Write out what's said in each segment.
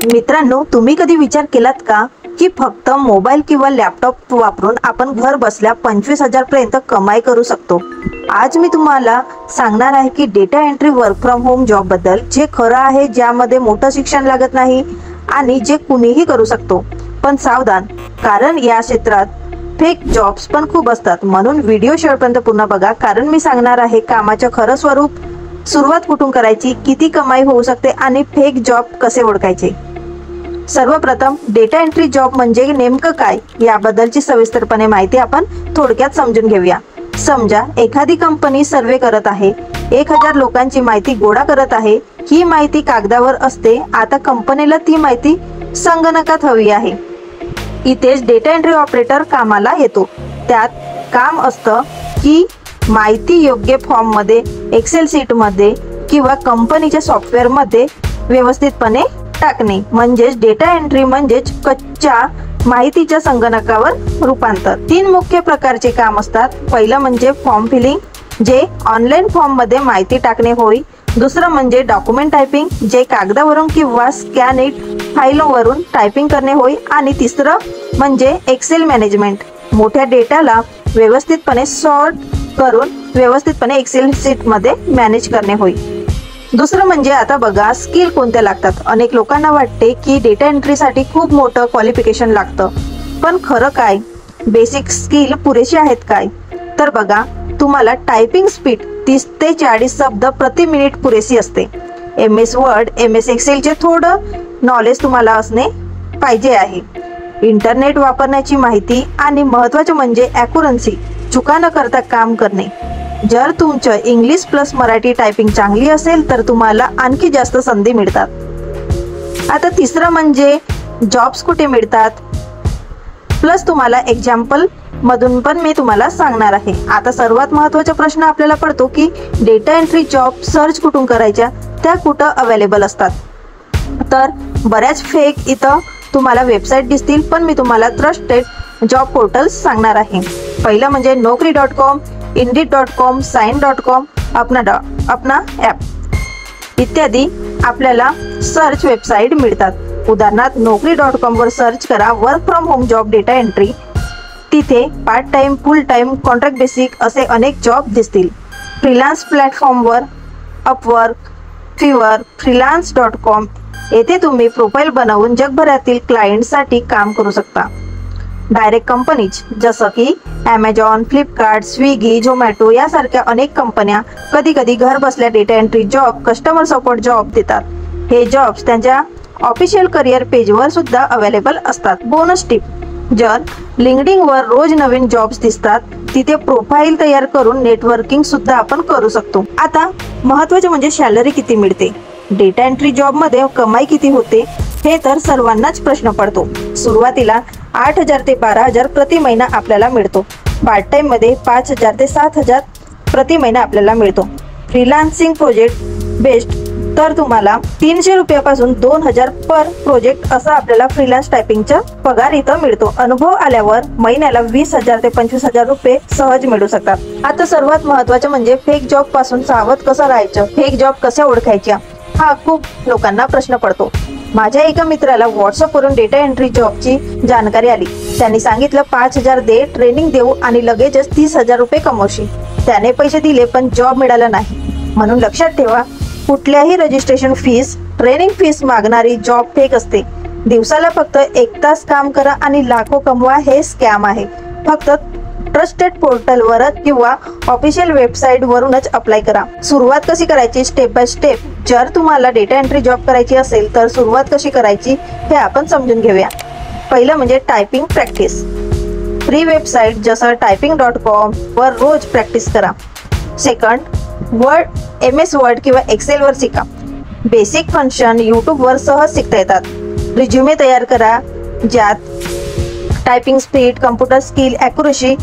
मित्रांनो, तुम्ही कधी विचार केलात का की फक्त मोबाईल किंवा लॅपटॉप वापरून आपण घर बसल्या 25,000 पर्यंत कमाई करू शकतो? आज मी तुम्हाला सांगणार आहे की data entry work from home job बद्दल, जे खरं आहे, ज्यामध्ये मोठं शिक्षण लागत नाही आणि जे कुणीही करू शकतो. पण सावधान, कारण या क्षेत्रात फेक जॉब्स पण खूप असतात. म्हणून व्हिडिओ शेवटपर्यंत पूर्ण बघा, कारण मी सांगणार आहे कामाचं खरं स्वरूप, सुरुवात कुठून करायची, किती कमाई होऊ शकते आणि फेक जॉब कसे ओळखायचे. सर्वप्रथम डेटा एंट्री जॉब म्हणजे नेमकं काय याबद्दलची सविस्तरपणे माहिती आपण थोडक्यात समजून घेऊया. समजा एखादी कंपनी सर्वे करत आहे, 1000 लोकांची माहिती गोळा करत आहे. ही माहिती कागदावर असते, आता कंपनीला ती माहिती संगणकात हवी आहे. इथेच डेटा एंट्री ऑपरेटर कामाला येतो. त्यात काम असतं की माहिती योग्य फॉर्म मध्ये, एक्सेल शीट मध्ये किंवा कंपनीच्या सॉफ्टवेअर मध्ये व्यवस्थितपणे टाकणे. म्हणजेच डेटा एंट्री म्हणजेच कच्च्या माहितीच्या संगणकावर रूपांतर. 3 मुख्य प्रकारचे काम असतात. पहिलं म्हणजे फॉर्म फिलिंग, जे ऑनलाईन फॉर्म मध्ये माहिती टाकणे होय. दुसरं म्हणजे डॉक्युमेंट टायपिंग, जे कागदावरून किंवा स्कॅनिड फाईलवरून टायपिंग करणे होय. आणि तिसरं म्हणजे एक्सेल मॅनेजमेंट, मोठ्या डेटाला व्यवस्थितपणे सॉर्ट करून व्यवस्थितपणे एक्सेल शीट मध्ये मॅनेज करणे होय. दुसरं म्हणजे आता बघा, स्किल कोणत्या लागतात. अनेक लोकांना वाटते की डेटा एंट्रीसाठी खूप मोठं क्वालिफिकेशन लागतं, पण खरं काय, बेसिक स्किल पुरेशी आहेत काय? तर बघा, तुम्हाला टायपिंग स्पीड 30 ते 40 शब्द प्रति मिनिट पुरेशी असते. MS वर्ड, MS एक्सेलचे थोडं नॉलेज तुम्हाला असणे पाहिजे आहे. इंटरनेट वापरण्याची माहिती आणि महत्त्वाचे म्हणजे ॲक्युरन्सी, चुका न करता काम करणे. जर तुमचं इंग्लिश प्लस मराठी टायपिंग चांगली असेल तर तुम्हाला आणखी जास्त संधी मिळतात. आता तिसरं म्हणजे जॉब्स कुठे मिळतात, प्लस तुम्हाला एक्झाम्पल मधून पण मी तुम्हाला सांगणार आहे. आता सर्वात महत्त्वाचा प्रश्न आपल्याला पडतो की डेटा एंट्री जॉब सर्च कुठून करायच्या, त्या कुठं अवेलेबल असतात. तर बऱ्याच फेक इथं तुम्हाला वेबसाईट दिसतील, पण मी तुम्हाला ट्रस्टेड जॉब पोर्टल्स सांगणार आहे. पहिलं म्हणजे Naukri.com, Indeed.com, Sign.com, अपना ॲप इत्यादी आपल्याला सर्च वेबसाईट मिळतात. उदाहरणार्थ Naukri.com वर सर्च करा work from home job data entry. तिथे part time, full time, contract basic असे अनेक जॉब दिसतील. फ्रीलान्स प्लॅटफॉर्मवर अपवर्क, फिवर, freelance.com येथे तुम्ही प्रोफाईल बनवून जगभरातील क्लायंटसाठी काम करू शकता. डायरेक्ट कंपनीज जसं की ॲमेझॉन, फ्लिपकार्ट, स्विगी, झोमॅटो यासारख्या अनेक कंपन्या कधी कधी घर बसल्या data entry job, customer support job देतात. हे जॉब्स त्यांच्या ऑफिशियल करिअर पेजवर सुद्धा अवेलेबल असतात. बोनस टिप, जर लिंक्डइनवर रोज नवीन जॉब्स दिसतात, तिथे प्रोफाईल तयार करून नेटवर्किंग सुद्धा आपण करू शकतो. आता महत्त्वाचे म्हणजे सॅलरी किती मिळते, डेटा एंट्री जॉब मध्ये कमाई किती होते, हे तर सर्वांनाच प्रश्न पडतो. सुरुवातीला 8,000 ते 12,000 प्रति महिना आपल्याला मिळतो. पार्ट टाइम मध्ये 5,000 ते 7,000 प्रति महिना आपल्याला मिळतो. फ्रीलान्सिंग प्रोजेक्ट बेस्ड तर तुम्हाला 300 रुपयापासून 2,000 पर प्रोजेक्ट असा आपल्याला फ्रीलान्स टायपिंगचा पगार इथं मिळतो. अनुभव आल्यावर महिन्याला 20,000 ते 25,000 रुपये सहज मिळू शकतात. आता सर्वात महत्त्वाचं म्हणजे फेक जॉब पासून सावध कसं राहायचं, फेक जॉब कशा ओळखायच्या, हा खूप लोकांना प्रश्न पडतो. माझ्या एका मित्राला व्हॉट्सअपवरून डेटा एंट्री जॉबची जानकारी आली. त्यांनी सांगितलं 5,000 दे, ट्रेनिंग देऊ आणि लगेचच 30,000 रुपये कमवशील. त्याने पैसे दिले पण जॉब मिळाला नाही. म्हणून लक्षात ठेवा, कुठल्याही रजिस्ट्रेशन फीस, ट्रेनिंग फीस मागणारी जॉब फेक असते. दिवसाला फक्त 1 तास काम करा आणि लाखो कमवा, हे स्कॅम आहे. फक्त ट्रस्टेड पोर्टलवरच किंवा ऑफिशियल वेबसाईट वरूनच अप्लाय करा. सुरुवात कशी करायची, स्टेप बाय स्टेप. जर तुम्हाला डेटा एंट्री जॉब करायची असेल तर सुरुवात कशी करायची हे आपण समजून घेऊया. पहिलं म्हणजे टायपिंग प्रॅक्टिस. फ्री वेबसाईट जसं typing.com वर रोज प्रॅक्टिस करा. सेकंड, MS वर्ड किंवा एक्सेल वर शिका. बेसिक फंक्शन यूट्यूब वर सहज शिकता येतात. रिझ्युमे तयार करा, ज्यात typing speed, computer skill, accuracy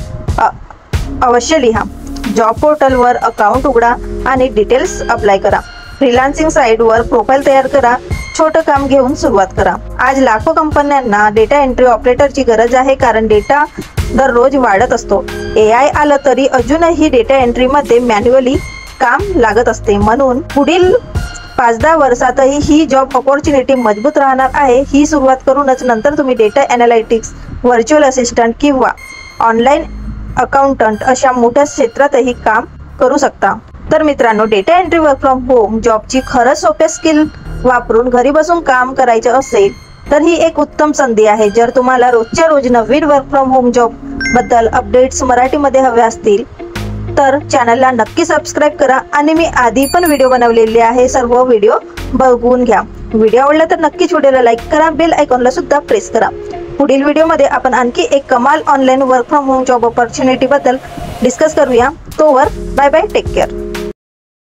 अवश्य लिहा. जॉब पोर्टलवर अकाउंट उघडा आणि डिटेल्स अप्लाय करा. फ्रीलान्सिंग साईटवर प्रोफाईल तयार करा. छोटं काम घेऊन सुरुवात करा. आज लाखो कंपन्यांना डेटा एंट्री ऑपरेटरची गरज आहे, कारण डेटा दररोज वाढत असतो. AI आलं तरी अजूनही डेटा एंट्रीमध्ये मॅन्युअली काम लागत असते. म्हणून पुढील 5-10 वर्षातही ही जॉब अपॉर्च्युनिटी मजबूत राहणार आहे. ही सुरुवात करूनच नंतर तुम्ही डेटा अनालिटिक्स, व्हर्च्युअल असिस्टंट किंवा ऑनलाईन अकाउंटंट अशा मोठ्या क्षेत्रातही काम करू शकता. तर मित्रांनो, data entry work from home जॉबची खरंच सोपे स्किल वापरून घरी बसून काम करायचं असेल तर ही एक उत्तम संधी आहे. जर तुम्हाला रोजच्या रोज नवीन वर्क फ्रॉम होम जॉब बद्दल अपडेट्स मराठीमध्ये हवे असतील तर चॅनलला नक्की सबस्क्राईब करा आणि मी आधी पण व्हिडिओ बनवलेले आहे, सर्व व्हिडिओ बघून घ्या. व्हिडिओ आवडला तर नक्कीच व्हिडिओला लाईक करा, बेल आयकॉनला सुद्धा प्रेस करा. पुढील व्हिडिओमध्ये आपण आणखी एक कमाल online work from home job opportunity बद्दल डिस्कस करूया. तोवर बाय बाय, टेक केअर.